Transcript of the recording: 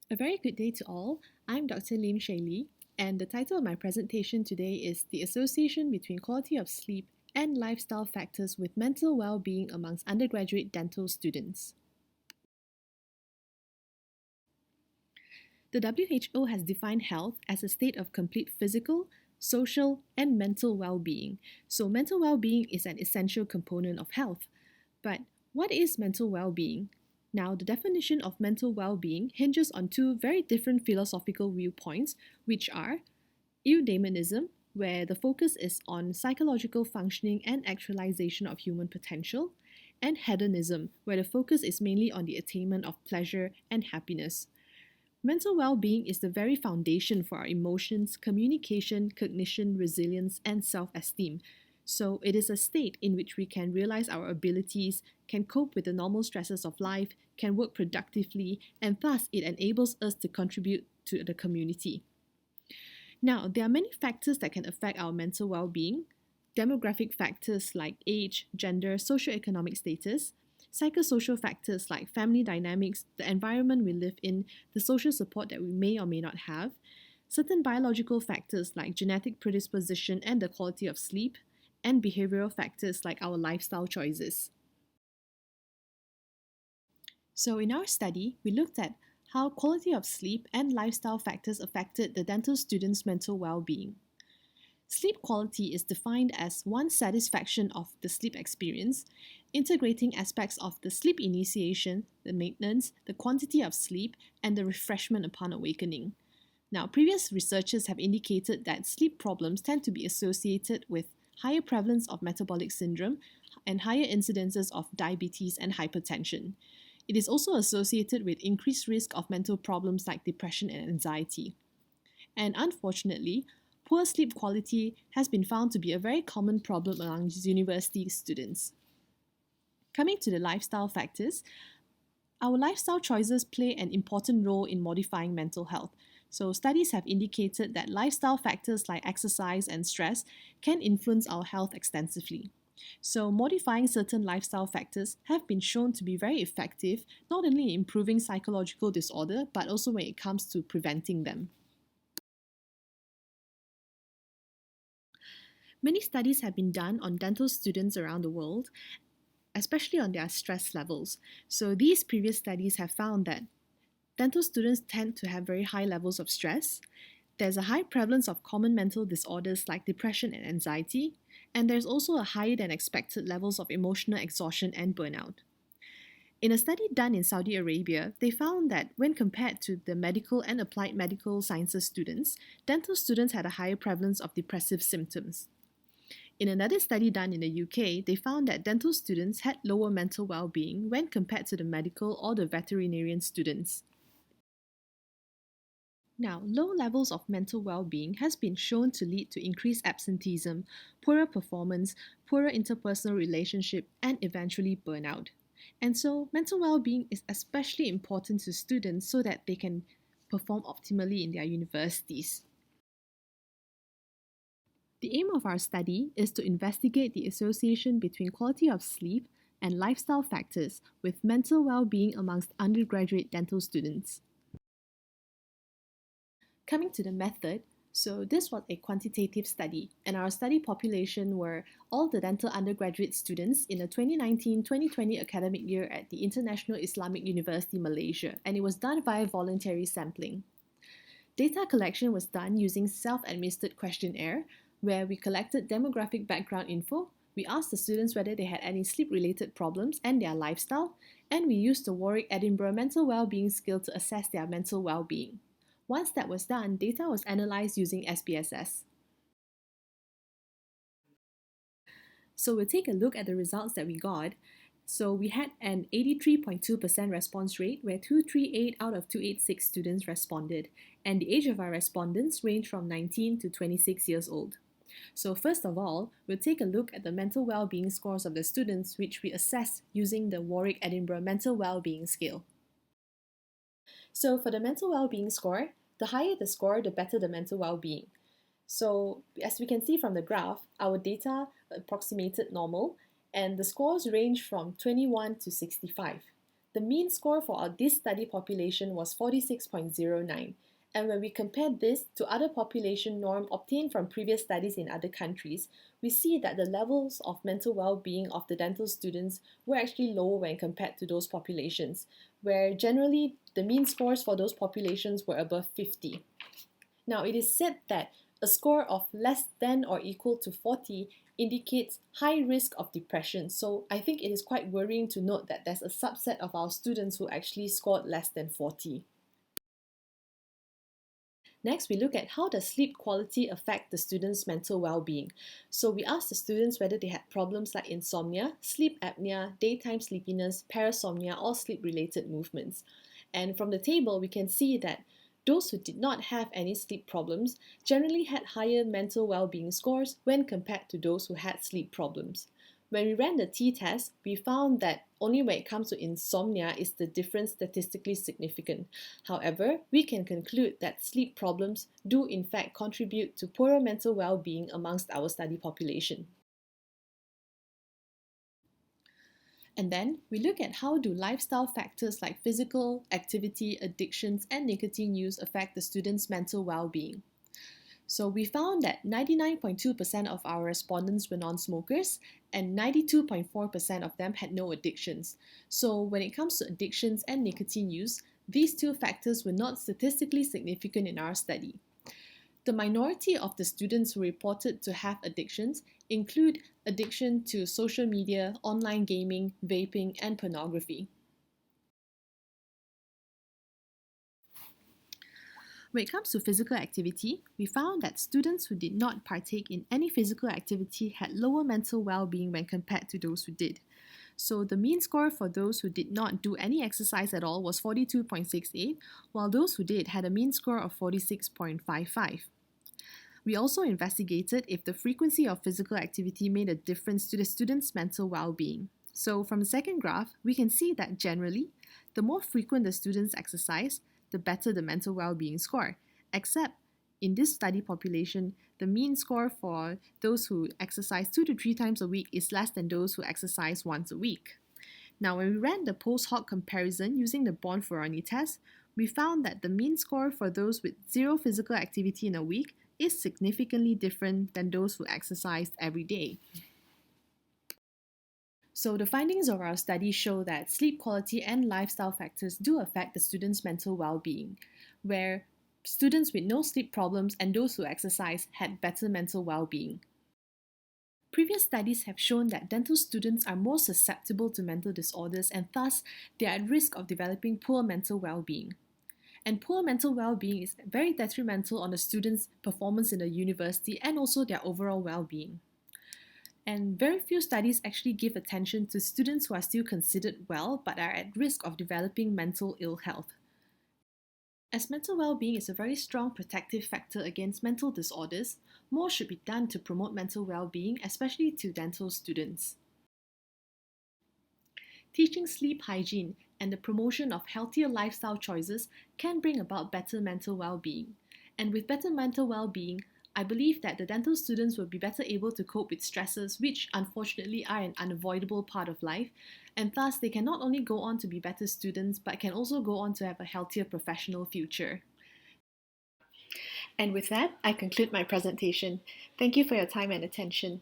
A very good day to all. I'm Dr. Lim Shea Lee, and the title of my presentation today is The Association Between Quality of Sleep and Lifestyle Factors with Mental Well-Being Amongst Undergraduate Dental Students. The WHO has defined health as a state of complete physical, social, and mental well-being. So mental well-being is an essential component of health. But what is mental well-being? Now, the definition of mental well-being hinges on two very different philosophical viewpoints, which are eudaimonism, where the focus is on psychological functioning and actualization of human potential, and hedonism, where the focus is mainly on the attainment of pleasure and happiness. Mental well-being is the very foundation for our emotions, communication, cognition, resilience, and self-esteem. So it is a state in which we can realize our abilities, can cope with the normal stresses of life, can work productively, and thus it enables us to contribute to the community. Now, there are many factors that can affect our mental well-being. Demographic factors like age, gender, socioeconomic status, psychosocial factors like family dynamics, the environment we live in, the social support that we may or may not have, certain biological factors like genetic predisposition and the quality of sleep, and behavioral factors like our lifestyle choices. So in our study, we looked at how quality of sleep and lifestyle factors affected the dental students' mental well-being. Sleep quality is defined as one's satisfaction of the sleep experience, integrating aspects of the sleep initiation, the maintenance, the quantity of sleep, and the refreshment upon awakening. Now, previous researchers have indicated that sleep problems tend to be associated with higher prevalence of metabolic syndrome and higher incidences of diabetes and hypertension. It is also associated with increased risk of mental problems like depression and anxiety. And unfortunately, poor sleep quality has been found to be a very common problem among university students. Coming to the lifestyle factors, our lifestyle choices play an important role in modifying mental health. So, studies have indicated that lifestyle factors like exercise and stress can influence our health extensively. So, modifying certain lifestyle factors have been shown to be very effective, not only in improving psychological disorder, but also when it comes to preventing them. Many studies have been done on dental students around the world, especially on their stress levels. So, these previous studies have found that dental students tend to have very high levels of stress. There's a high prevalence of common mental disorders like depression and anxiety, and there's also a higher than expected levels of emotional exhaustion and burnout. In a study done in Saudi Arabia, they found that when compared to the medical and applied medical sciences students, dental students had a higher prevalence of depressive symptoms. In another study done in the UK, they found that dental students had lower mental well-being when compared to the medical or the veterinarian students. Now, low levels of mental well-being has been shown to lead to increased absenteeism, poorer performance, poorer interpersonal relationship, and eventually burnout. And so, mental well-being is especially important to students so that they can perform optimally in their universities. The aim of our study is to investigate the association between quality of sleep and lifestyle factors with mental well-being amongst undergraduate dental students. Coming to the method, so this was a quantitative study, and our study population were all the dental undergraduate students in the 2019-2020 academic year at the International Islamic University Malaysia, and it was done via voluntary sampling. Data collection was done using self-administered questionnaire, where we collected demographic background info, we asked the students whether they had any sleep-related problems and their lifestyle, and we used the Warwick-Edinburgh Mental Wellbeing Scale to assess their mental well-being. Once that was done, data was analysed using SPSS. So we'll take a look at the results that we got. So we had an 83.2% response rate where 238 out of 286 students responded, and the age of our respondents ranged from 19 to 26 years old. So first of all, we'll take a look at the mental well-being scores of the students, which we assessed using the Warwick-Edinburgh Mental Well-Being Scale. So for the mental well-being score, the higher the score, the better the mental well-being. So as we can see from the graph, our data approximated normal, and the scores range from 21 to 65. the mean score for this study population was 46.09. And when we compared this to other population norm obtained from previous studies in other countries, we see that the levels of mental well-being of the dental students were actually lower when compared to those populations, where generally the mean scores for those populations were above 50. Now, it is said that a score of less than or equal to 40 indicates high risk of depression. So I think it is quite worrying to note that there's a subset of our students who actually scored less than 40. Next, we look at how does sleep quality affect the students' mental well-being. So we asked the students whether they had problems like insomnia, sleep apnea, daytime sleepiness, parasomnia, or sleep-related movements. And from the table, we can see that those who did not have any sleep problems generally had higher mental well-being scores when compared to those who had sleep problems. When we ran the t-test, we found that only when it comes to insomnia is the difference statistically significant. However, we can conclude that sleep problems do in fact contribute to poorer mental well-being amongst our study population. And then we look at how do lifestyle factors like physical activity, addictions, and nicotine use affect the students' mental well-being. So we found that 99.2% of our respondents were non-smokers and 92.4% of them had no addictions. So when it comes to addictions and nicotine use, these two factors were not statistically significant in our study. The minority of the students who reported to have addictions include addiction to social media, online gaming, vaping, and pornography. When it comes to physical activity, we found that students who did not partake in any physical activity had lower mental well-being when compared to those who did. So the mean score for those who did not do any exercise at all was 42.68, while those who did had a mean score of 46.55. We also investigated if the frequency of physical activity made a difference to the students' mental well-being. So from the second graph, we can see that generally, the more frequent the students exercise, the better the mental well-being score, except in this study population, the mean score for those who exercise 2 to 3 times a week is less than those who exercise once a week. Now, when we ran the post-hoc comparison using the Bonferroni test, we found that the mean score for those with 0 physical activity in a week is significantly different than those who exercised every day. So the findings of our study show that sleep quality and lifestyle factors do affect the students' mental well-being, where students with no sleep problems and those who exercise had better mental well-being. Previous studies have shown that dental students are more susceptible to mental disorders and thus they are at risk of developing poor mental well-being. And poor mental well-being is very detrimental on the students' performance in the university and also their overall well-being. And very few studies actually give attention to students who are still considered well but are at risk of developing mental ill health. As mental well-being is a very strong protective factor against mental disorders, more should be done to promote mental well-being, especially to dental students. Teaching sleep hygiene and the promotion of healthier lifestyle choices can bring about better mental well-being. And with better mental well-being, I believe that the dental students will be better able to cope with stresses, which unfortunately are an unavoidable part of life, and thus they can not only go on to be better students, but can also go on to have a healthier professional future. And with that, I conclude my presentation. Thank you for your time and attention.